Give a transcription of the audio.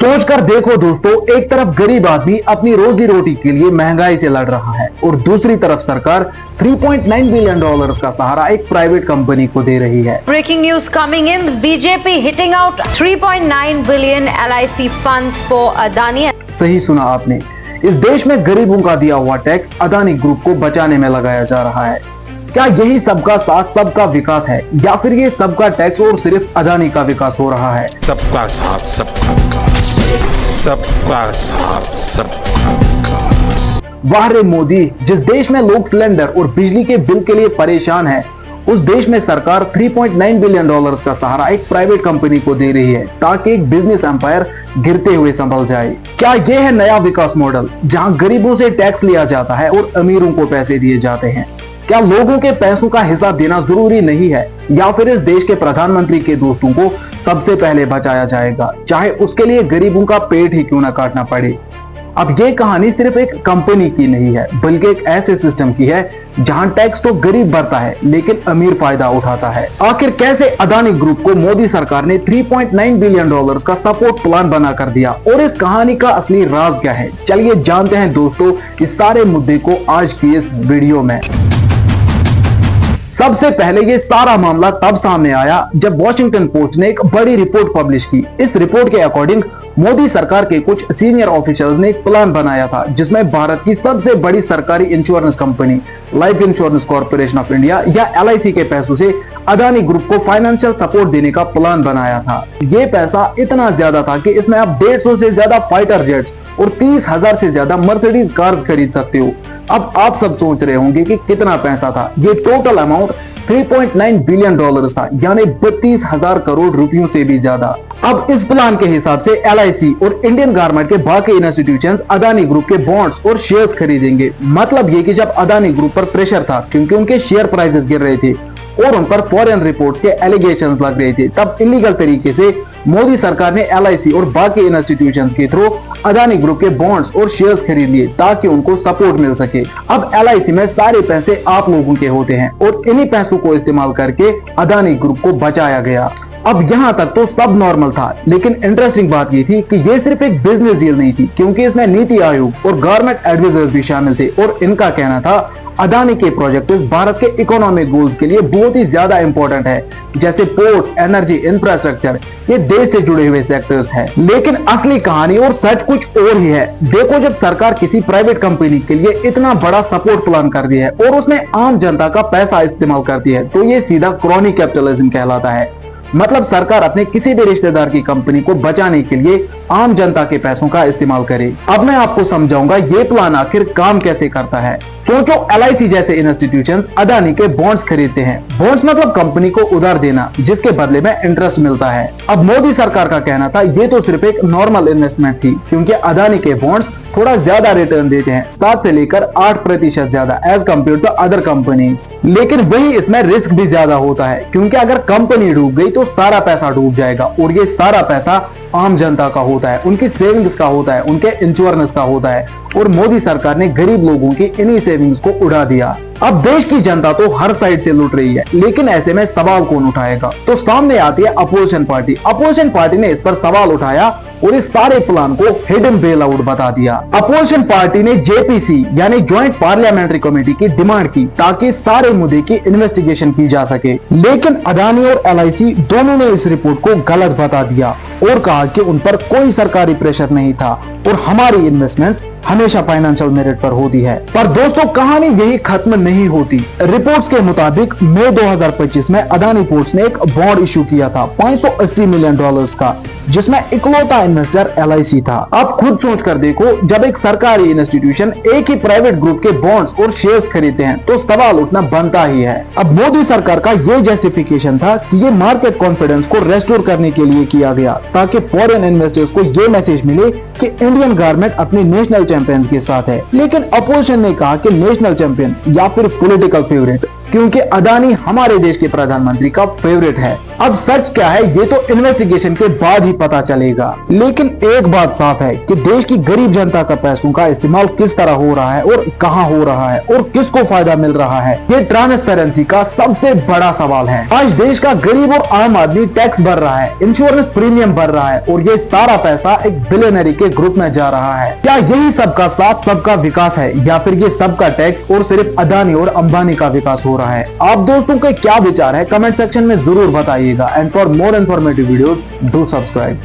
सोचकर देखो दोस्तों, एक तरफ गरीब आदमी अपनी रोजी रोटी के लिए महंगाई से लड़ रहा है और दूसरी तरफ सरकार 3.9 बिलियन डॉलर्स का सहारा एक प्राइवेट कंपनी को दे रही है। Breaking news coming in, BJP hitting out 3.9 billion LIC funds for Adani. सही सुना आपने, इस देश में गरीबों का दिया हुआ टैक्स अदानी ग्रुप को बचाने में लगाया जा रहा है। क्या यही सबका साथ सबका विकास है, या फिर ये सबका टैक्स और सिर्फ अदानी का विकास हो रहा है? सबका साथ सबका विकास, सबका साथ सबका विकास। वाह रे मोदी, जिस देश में लोग सिलेंडर और बिजली के बिल के लिए परेशान हैं, उस देश में सरकार 3.9 बिलियन डॉलर्स का सहारा एक प्राइवेट कंपनी को दे रही है ताकि एक बिजनेस एम्पायर गिरते हुए संभल जाए। क्या यह है नया विकास मॉडल, जहां गरीबों से टैक्स लिया जाता है और अमीरों को पैसे दिए जाते हैं? क्या लोगों के पैसों का हिसाब देना जरूरी नहीं है, या फिर इस देश के प्रधानमंत्री के दोस्तों को सबसे पहले बचाया जाएगा, चाहे उसके लिए गरीबों का पेट ही क्यों ना काटना पड़े? अब ये कहानी सिर्फ एक कंपनी की नहीं है, बल्कि एक ऐसे सिस्टम की है जहां टैक्स तो गरीब भरता है लेकिन अमीर फायदा उठाता है। आखिर कैसे अदानी ग्रुप को मोदी सरकार ने 3.9 बिलियन डॉलर्स का सपोर्ट प्लान बना कर दिया, और इस कहानी का असली राज क्या है? चलिए जानते हैं दोस्तों इस सारे मुद्दे को आज की इस वीडियो में। सबसे पहले ये सारा मामला तब सामने आया जब वॉशिंगटन पोस्ट ने एक बड़ी रिपोर्ट पब्लिश की। इस रिपोर्ट के अकॉर्डिंग मोदी सरकार के कुछ सीनियर ऑफिसर्स ने एक प्लान बनाया था जिसमें भारत की सबसे बड़ी सरकारी insurance company life insurance corporation of India या LIC के पैसों से अदानी ग्रुप को फाइनेंशियल सपोर्ट देने का प्लान बनाया था। ये पैसा इतना ज्यादा था कि इसमें आप 150 से ज्यादा फाइटर जेट्स और 30,000 से ज्यादा मर्सिडीज कार्स खरीद सकते हो। अब आप सब सोच रहे होंगे कि कितना पैसा था। ये टोटल अमाउंट 3.9 बिलियन डॉलर्स था, यानी 32,000 करोड़ रुपयों से भी ज्यादा। अब इस प्लान के हिसाब से LIC और इंडियन गवर्नमेंट के बाकी इंस्टीट्यूशंस अदानी ग्रुप के बॉन्ड्स और शेयर्स खरीदेंगे। मतलब ये कि जब अदानी ग्रुप पर प्रेशर था क्योंकि उनके शेयर प्राइसेस गिर रहे थे और उन पर फॉरेन रिपोर्ट्स के एलिगेशंस लग रहे थे, तब इलीगल तरीके से मोदी सरकार ने LIC और बाकी इंस्टीट्यूशंस के थ्रू अदानी ग्रुप के बॉन्ड्स और शेयर्स खरीद लिए ताकि उनको सपोर्ट मिल सके। अब LIC में सारे पैसे आप लोगों के होते हैं और इन्हीं पैसों को इस्तेमाल करके अदानी ग्रुप को बचाया गया। अब यहाँ तक तो सब नॉर्मल था, लेकिन इंटरेस्टिंग बात ये थी कि ये सिर्फ एक बिजनेस डील नहीं थी, क्योंकि इसमें नीति आयोग और गवर्नमेंट एडवाइजर्स भी शामिल थे और इनका कहना था अदानी के प्रोजेक्ट्स भारत के इकोनॉमिक गोल्स के लिए बहुत ही ज्यादा इंपॉर्टेंट है, जैसे पोर्ट्स, एनर्जी, इंफ्रास्ट्रक्चर, ये देश से जुड़े हुए सेक्टर्स हैं। लेकिन असली कहानी और सच कुछ और ही है। देखो, जब सरकार किसी प्राइवेट कंपनी के लिए इतना बड़ा सपोर्ट प्लान कर दिया है और उसमें आम जनता का पैसा इस्तेमाल करती है, तो ये सीधा क्रॉनी कैपिटलिज्म कहलाता है। मतलब सरकार अपने किसी भी रिश्तेदार की कंपनी को बचाने के लिए आम जनता के पैसों का इस्तेमाल करे। अब मैं आपको समझाऊंगा ये प्लान आखिर काम कैसे करता है। सोचो, LIC जैसे इंस्टीट्यूशन अदानी के बॉन्ड्स खरीदते हैं। बॉन्ड्स मतलब कंपनी को उधार देना जिसके बदले में इंटरेस्ट मिलता है। अब मोदी सरकार का कहना था ये तो सिर्फ एक नॉर्मल इन्वेस्टमेंट थी, क्योंकि अदानी के बॉन्ड्स थोड़ा ज्यादा रिटर्न देते हैं, 7 से लेकर 8% ज्यादा as compare to other companies. लेकिन वही इसमें रिस्क भी ज्यादा होता है, क्योंकि अगर कंपनी डूब गई तो सारा पैसा डूब जाएगा, और ये सारा पैसा आम जनता का होता है, उनकी सेविंग्स का होता है, उनके इंश्योरेंस का होता है। और मोदी सरकार ने गरीब लोगों की इन्हीं सेविंग्स को उड़ा दिया। अब देश की जनता तो हर साइड से लूट रही है, लेकिन ऐसे में सवाल कौन उठाएगा? तो सामने आती है अपोजिशन पार्टी। अपोजिशन पार्टी ने इस पर सवाल उठाया और इस सारे प्लान को हिडन बेल आउट बता दिया। अपोजिशन पार्टी ने JPC यानी ज्वाइंट पार्लियामेंट्री कमेटी की डिमांड की ताकि सारे मुद्दे की इन्वेस्टिगेशन की जा सके। लेकिन अदानी और LIC दोनों ने इस रिपोर्ट को गलत बता दिया और कहा कि उन पर कोई सरकारी प्रेशर नहीं था और हमारी इन्वेस्टमेंट्स हमेशा फाइनेंशियल मेरिट पर होती है। पर दोस्तों, कहानी यही खत्म नहीं होती। रिपोर्ट्स के मुताबिक मई 2025 में अदानी पोर्ट्स ने एक बॉन्ड इशू किया था 580 मिलियन डॉलर्स का, जिसमें इकलौता इन्वेस्टर LIC था। अब खुद सोच कर देखो, जब एक सरकारी इंस्टीट्यूशन एक ही प्राइवेट ग्रुप के बॉन्ड्स और शेयर्स खरीदते हैं तो सवाल उठना बनता ही है। अब मोदी सरकार का ये जस्टिफिकेशन था कि ये मार्केट कॉन्फिडेंस को रेस्टोर करने के लिए किया गया, ताकि फॉरेन इन्वेस्टर्स को ये मैसेज मिले कि इंडियन गवर्नमेंट अपने नेशनल चैंपियंस के साथ है। लेकिन अपोजिशन ने कहा कि नेशनल चैंपियन या फिर पॉलिटिकल फेवरेट, क्योंकि अदानी हमारे देश के प्रधानमंत्री का फेवरेट है। अब सच क्या है ये तो इन्वेस्टिगेशन के बाद ही पता चलेगा। लेकिन एक बात साफ है कि देश की गरीब जनता का पैसों का इस्तेमाल किस तरह हो रहा है और कहां हो रहा है और किसको फायदा मिल रहा है, ये ट्रांसपेरेंसी का सबसे बड़ा सवाल है। आज देश का गरीब और आम आदमी टैक्स भर रहा है, इंश्योरेंस प्रीमियम भर रहा है और ये सारा पैसा एक बिलियनरी के ग्रुप में जा रहा है। क्या यही सबका साथ सबका विकास है या फिर ये सबका टैक्स और सिर्फ अदानी और अंबानी का विकास हो रहा है? आप दोस्तों के क्या विचार है कमेंट सेक्शन में जरूर बताइएगा। And for more informative videos do subscribe.